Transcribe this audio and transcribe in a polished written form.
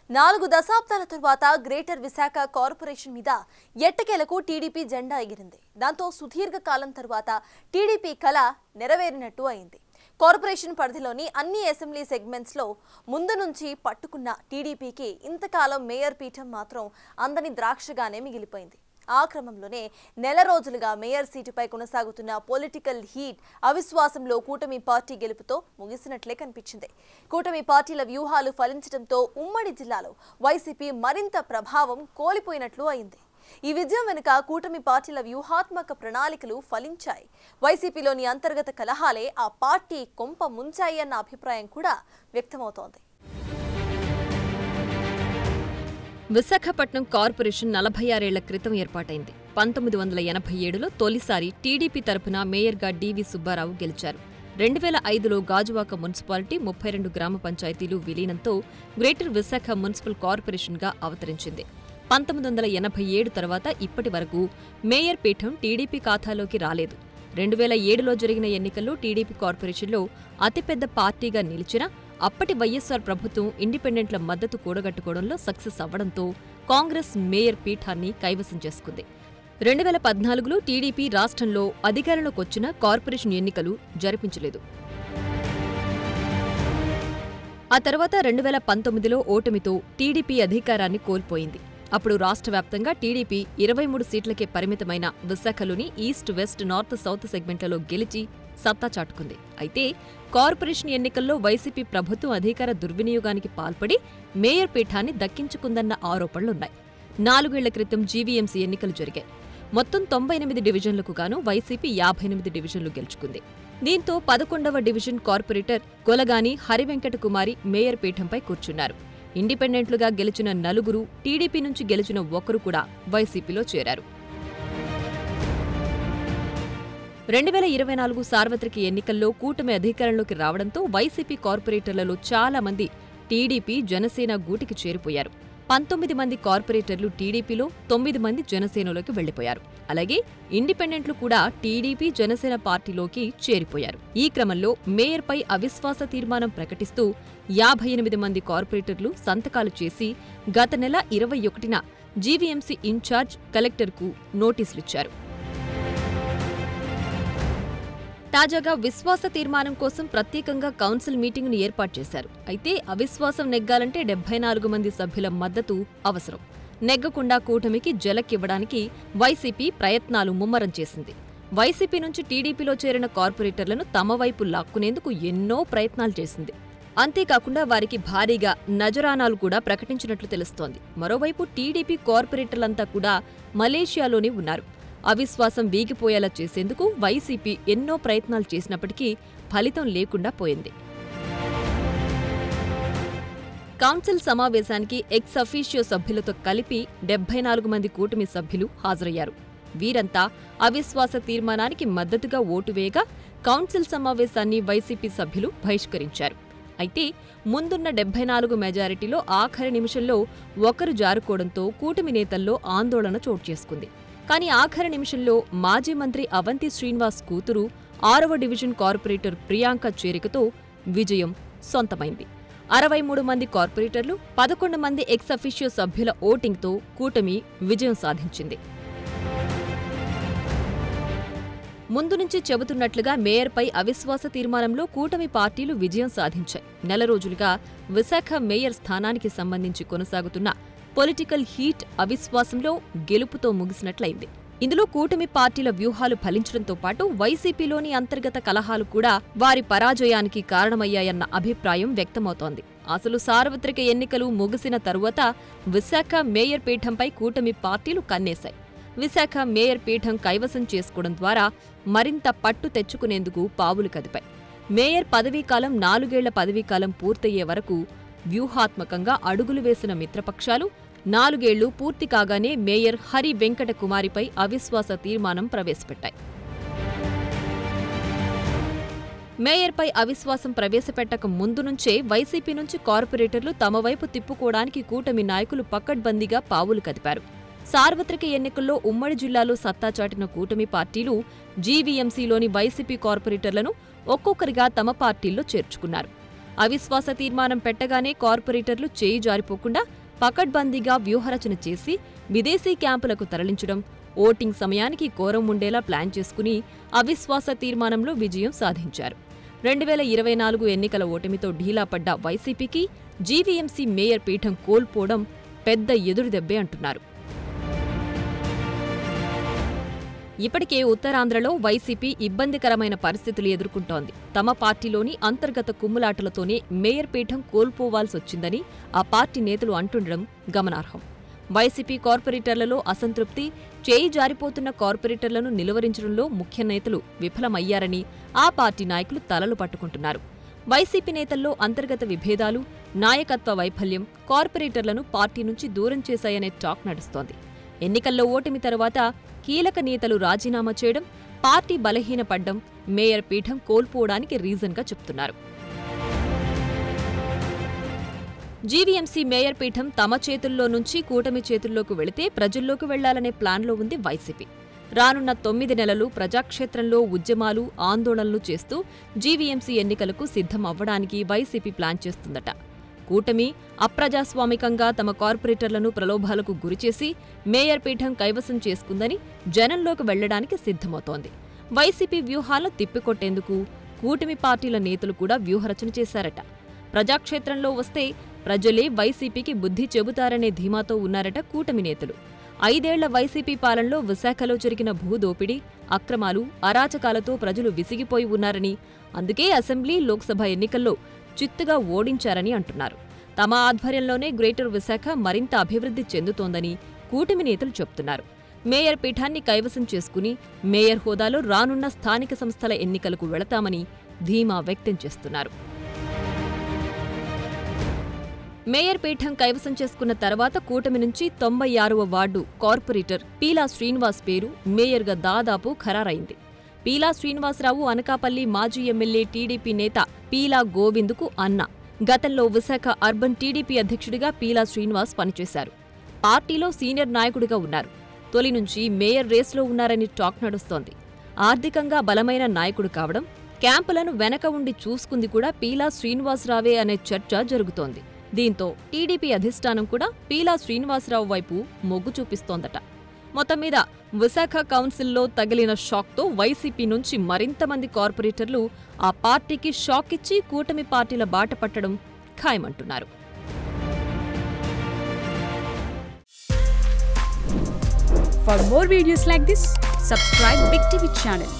4 దశాబ్దాల తరువాత greater Visakha corporation మీద ఎట్టకేలకు టీడీపీ జెండా ఎగిరింది. దాంతో సుదీర్ఘ కాలం తరువాత టీడీపీ కళ నెరవేరినట్టు అయింది. కార్పొరేషన్ పరిధిలోని అన్ని అసెంబ్లీ సెగ్మెంట్స్ లో ముందు నుంచి పట్టుకున్న టీడీపీకి ఇంతకాలం మేయర్ పీఠం మాత్రం అందని ద్రాక్షగానే మిగిలిపోయింది. ఆ క్రమంలోనే నెల రోజులుగా మేయర్ సీటుపై కొనసాగుతున్న పొలిటికల్ హీట్ అవిశ్వాసంలో కూటమి పార్టీ గెలుపుతో ముగిసినట్లే కనిపించింది. కూటమి పార్టీల వ్యూహాలు ఫలించడంతో ఉమ్మడి జిల్లాలో వైసీపీ మరింత ప్రభావం కోల్పోయినట్లు అయింది. ఈ విజయం వెనుక కూటమి పార్టీల వ్యూహాత్మక ప్రణాళికలు ఫలించాయి. వైసీపీలోని అంతర్గత కలహాలే ఆ పార్టీ కొంప ముంచాయి అన్న అభిప్రాయం కూడా వ్యక్తమవుతోంది. విశాఖపట్నం కార్పొరేషన్ 46 ఏళ్ల క్రితం ఏర్పాటైంది. 1987లో తొలిసారి టీడీపీ తరపున మేయర్గా డివి సుబ్బారావు గెలిచారు. 2005లో గాజువాక మున్సిపాలిటీ 32 గ్రామ పంచాయతీలు విలీనంతో గ్రేటర్ విశాఖ మున్సిపల్ కార్పొరేషన్గా అవతరించింది. 1987 తర్వాత ఇప్పటి వరకు మేయర్ పీఠం టీడీపీ ఖాతాలోకి రాలేదు. 2007లో జరిగిన ఎన్నికల్లో టీడీపీ కార్పొరేషన్లో అతిపెద్ద పార్టీగా నిలిచిన అప్పటి వైఎస్సార్ ప్రభుత్వం ఇండిపెండెంట్ల మద్దతు కూడగట్టుకోవడంలో సక్సెస్ అవ్వడంతో కాంగ్రెస్ మేయర్ పీఠాన్ని కైవసం చేసుకుంది. 2014లో టీడీపీ రాష్ట్రంలో అధికారంలోకొచ్చిన కార్పొరేషన్ ఎన్నికలు జరిపించలేదు. ఆ తర్వాత 2019లో ఓటమితో టీడీపీ అధికారాన్ని కోల్పోయింది. అప్పుడు రాష్ట్ర వ్యాప్తంగా టీడీపీ 23 సీట్లకే పరిమితమైన విశాఖలోని ఈస్ట్, వెస్ట్, నార్త్, సౌత్ సెగ్మెంట్లలో గెలిచి సత్తా చాటుకుంది. అయితే కార్పొరేషన్ ఎన్నికల్లో వైసీపీ ప్రభుత్వం అధికార దుర్వినియోగానికి పాల్పడి మేయర్ పీఠాన్ని దక్కించుకుందన్న ఆరోపణలున్నాయి. 4 ఏళ్ల క్రితం జీవీఎంసీ ఎన్నికలు జరిగాయి. మొత్తం 98 డివిజన్లకు గాను వైసీపీ 58 డివిజన్లు గెలుచుకుంది. దీంతో 11వ డివిజన్ కార్పొరేటర్ కొలగాని హరివెంకట కుమారి మేయర్ పీఠంపై కూర్చున్నారు. ఇండిపెండెంట్లుగా గెలిచిన 4, టీడీపీ నుంచి గెలిచిన 1 కూడా వైసీపీలో చేరారు. 2024 సార్వత్రిక ఎన్నికల్లో కూటమి అధికారంలోకి రావడంతో వైసీపీ కార్పొరేటర్లలో చాలా మంది టీడీపీ, జనసేన గూటికి చేరిపోయారు. 19 మంది కార్పొరేటర్లు టీడీపీలో, 9 మంది జనసేనలోకి వెళ్లిపోయారు. అలాగే ఇండిపెండెంట్లు కూడా టీడీపీ, జనసేన పార్టీలోకి చేరిపోయారు. ఈ క్రమంలో మేయర్పై అవిశ్వాస తీర్మానం ప్రకటిస్తూ 58 మంది కార్పొరేటర్లు సంతకాలు చేసి గత నెల 21న జీవీఎంసీ ఇన్ఛార్జ్ కలెక్టర్కు నోటీసులిచ్చారు. తాజాగా విశ్వాస తీర్మానం కోసం ప్రత్యేకంగా కౌన్సిల్ మీటింగును ఏర్పాటు చేశారు. అయితే అవిశ్వాసం నెగ్గాలంటే 74 మంది సభ్యుల మద్దతు అవసరం. నెగ్గకుండా కూటమికి జలక్కివ్వడానికి వైసీపీ ప్రయత్నాలు ముమ్మరం చేసింది. వైసీపీ నుంచి టీడీపీలో చేరిన కార్పొరేటర్లను తమ వైపు లాక్కునేందుకు ఎన్నో ప్రయత్నాలు చేసింది. అంతేకాకుండా వారికి భారీగా నజరానాలు కూడా ప్రకటించినట్లు తెలుస్తోంది. మరోవైపు టీడీపీ కార్పొరేటర్లంతా కూడా మలేషియాలోనే ఉన్నారు. అవిశ్వాసం వీగిపోయేలా చేసేందుకు వైసీపీ ఎన్నో ప్రయత్నాలు చేసినప్పటికీ ఫలితం లేకుండా పోయింది. కౌన్సిల్ సమావేశానికి ఎక్స్ అఫీషియో సభ్యులతో కలిపి 74 మంది కూటమి సభ్యులు హాజరయ్యారు. వీరంతా అవిశ్వాస తీర్మానానికి మద్దతుగా ఓటు వేయగా కౌన్సిల్ సమావేశాన్ని వైసీపీ సభ్యులు బహిష్కరించారు. అయితే ముందున్న 74 మెజారిటీలో ఆఖరి నిమిషంలో ఒకరు జారుకోవడంతో కూటమి నేతల్లో ఆందోళన చోటు చేసుకుంది. కానీ ఆఖరి నిమిషంలో మాజీ మంత్రి అవంతి శ్రీనివాస్ కూతురు 6వ డివిజన్ కార్పొరేటర్ ప్రియాంక చేరికతో విజయం సొంతమైంది. 63 మంది కార్పొరేటర్లు, 11 మంది ఎక్స్ అఫీషియో సభ్యుల ఓటింగ్తో కూటమి విజయం సాధించింది. ముందు నుంచి చెబుతున్నట్లుగా మేయర్పై అవిశ్వాస తీర్మానంలో కూటమి పార్టీలు విజయం సాధించాయి. నెల రోజులుగా విశాఖ మేయర్ స్థానానికి సంబంధించి కొనసాగుతున్న పొలిటికల్ హీట్ అవిశ్వాసంలో గెలుపుతో ముగిసినట్లయింది. ఇందులో కూటమి పార్టీల వ్యూహాలు ఫలించడంతో పాటు వైసీపీలోని అంతర్గత కలహాలు కూడా వారి పరాజయానికి కారణమయ్యాయన్న అభిప్రాయం వ్యక్తమవుతోంది. అసలు సార్వత్రిక ఎన్నికలు ముగిసిన తరువాత విశాఖ మేయర్ పీఠంపై కూటమి పార్టీలు కన్నేశాయి. విశాఖ మేయర్ పీఠం కైవసం చేసుకోవడం ద్వారా మరింత పట్టు తెచ్చుకునేందుకు పావులు కదిపాయి. మేయర్ పదవీకాలం 4 ఏళ్ల పదవీకాలం పూర్తయ్యే వరకు వ్యూహాత్మకంగా అడుగులు వేసిన మిత్రపక్షాలు 4 ఏళ్లు పూర్తి కాగానే మేయర్ హరి వెంకట కుమారిపై అవిశ్వాస తీర్మానం ప్రవేశపెట్టాయి. మేయర్పై అవిశ్వాసం ప్రవేశపెట్టక ముందు నుంచే వైసీపీ నుంచి కార్పొరేటర్లు తమ వైపు తిప్పుకోవడానికి కూటమి నాయకులు పకడ్బందీగా పావులు కదిపారు. సార్వత్రిక ఎన్నికల్లో ఉమ్మడి జిల్లాలో సత్తా చాటిన కూటమి పార్టీలు జీవీఎంసీలోని వైసీపీ కార్పొరేటర్లను ఒక్కొక్కరిగా తమ పార్టీల్లో చేర్చుకున్నారు. అవిశ్వాస తీర్మానం పెట్టగానే కార్పొరేటర్లు చేయి జారిపోకుండా పకడ్బందీగా వ్యూహరచన చేసి విదేశీ క్యాంపులకు తరలించడం, ఓటింగ్ సమయానికి కోరం ఉండేలా ప్లాన్ చేసుకుని అవిశ్వాస తీర్మానంలో విజయం సాధించారు. 2024 ఎన్నికల ఓటమితో ఢీలాపడ్డ వైసీపీకి జీవీఎంసీ మేయర్ పీఠం కోల్పోవడం పెద్ద ఎదురుదెబ్బే అంటున్నారు. ఇప్పటికే ఉత్తరాంధ్రలో వైసీపీ ఇబ్బందికరమైన పరిస్థితులు ఎదుర్కొంటోంది. తమ పార్టీలోని అంతర్గత కుమ్ములాటలతోనే మేయర్ పీఠం కోల్పోవాల్సొచ్చిందని ఆ పార్టీ నేతలు అంటుండడం గమనార్హం. వైసీపీ కార్పొరేటర్లలో అసంతృప్తి, చేయి జారిపోతున్న కార్పొరేటర్లను నిలువరించడంలో ముఖ్య నేతలు విఫలమయ్యారని ఆ పార్టీ నాయకులు తలలు పట్టుకుంటున్నారు. వైసీపీ నేతల్లో అంతర్గత విభేదాలు, నాయకత్వ వైఫల్యం కార్పొరేటర్లను పార్టీ నుంచి దూరం చేశాయనే టాక్ నడుస్తోంది. ఎన్నికల్లో ఓటమి తర్వాత కీలక నేతలు రాజీనామా చేయడం, పార్టీ బలహీనపడ్డం మేయర్ పీఠం కోల్పోవడానికి రీజన్గా చెప్తున్నారు. జీవీఎంసీ మేయర్ పీఠం తమ చేతుల్లో నుంచి కూటమి చేతుల్లోకి వెళితే ప్రజల్లోకి వెళ్లాలనే ప్లాన్లో ఉంది వైసీపీ. రానున్న 9 నెలలు ప్రజాక్షేత్రంలో ఉద్యమాలు, ఆందోళనలు చేస్తూ జీవీఎంసీ ఎన్నికలకు సిద్ధం అవ్వడానికి వైసీపీ ప్లాన్ చేస్తుందట. కూటమి అప్రజాస్వామికంగా తమ కార్పొరేటర్లను ప్రలోభాలకు గురిచేసి మేయర్ పీఠం కైవసం చేసుకుందని జనంలోకి వెళ్లడానికి సిద్ధమవుతోంది. వైసీపీ వ్యూహాలను తిప్పికొట్టేందుకు కూటమి పార్టీల నేతలు కూడా వ్యూహరచన చేశారట. ప్రజాక్షేత్రంలో వస్తే ప్రజలే వైసీపీకి బుద్ధి చెబుతారనే ధీమాతో ఉన్నారట కూటమి నేతలు. 5 ఏళ్ల వైసీపీ పాలనలో విశాఖలో జరిగిన భూదోపిడీ, అక్రమాలు, అరాచకాలతో ప్రజలు విసిగిపోయి ఉన్నారని, అందుకే అసెంబ్లీ, లోక్సభ ఎన్నికల్లో చిత్తుగా ఓడించారని అంటున్నారు. తమ ఆధ్వర్యంలోనే గ్రేటర్ విశాఖ మరింత అభివృద్ధి చెందుతోందని కూటమి నేతలు చెప్తున్నారు. మేయర్ పీఠాన్ని కైవసం చేసుకుని మేయర్ హోదాలో రానున్న స్థానిక సంస్థల ఎన్నికలకు వెళతామని ధీమా వ్యక్తం చేస్తున్నారు. మేయర్ పీఠం కైవసం చేసుకున్న తర్వాత కూటమి నుంచి 96వ వార్డు కార్పొరేటర్ పీలా శ్రీనివాస్ పేరు మేయర్గా దాదాపు ఖరారైంది. పీలా శ్రీనివాసరావు అనకాపల్లి మాజీ ఎమ్మెల్యే టీడీపీ నేత పీలా గోవిందుకు అన్న. గతంలో విశాఖ అర్బన్ టీడీపీ అధ్యక్షుడిగా పీలా శ్రీనివాస్ పనిచేశారు. పార్టీలో సీనియర్ నాయకుడిగా ఉన్నారు. తొలి నుంచి మేయర్ రేస్లో ఉన్నారని టాక్ నడుస్తోంది. ఆర్థికంగా బలమైన నాయకుడు కావడం, క్యాంపులను వెనక ఉండి చూసుకుంది కూడా పీలా శ్రీనివాసరావే అనే చర్చ జరుగుతోంది. దీంతో టీడీపీ అధిష్టానం కూడా పీలా శ్రీనివాసరావు వైపు మొగ్గు చూపిస్తోందట. మొత్తం మీద విశాఖ కౌన్సిల్లో తగిలిన షాక్తో వైసీపీ నుంచి మరింత మంది కార్పొరేటర్లు ఆ పార్టీకి షాక్ ఇచ్చి కూటమి పార్టీల బాట పట్టడం ఖాయమంటున్నారు. For more videos like this, subscribe Big TV channel.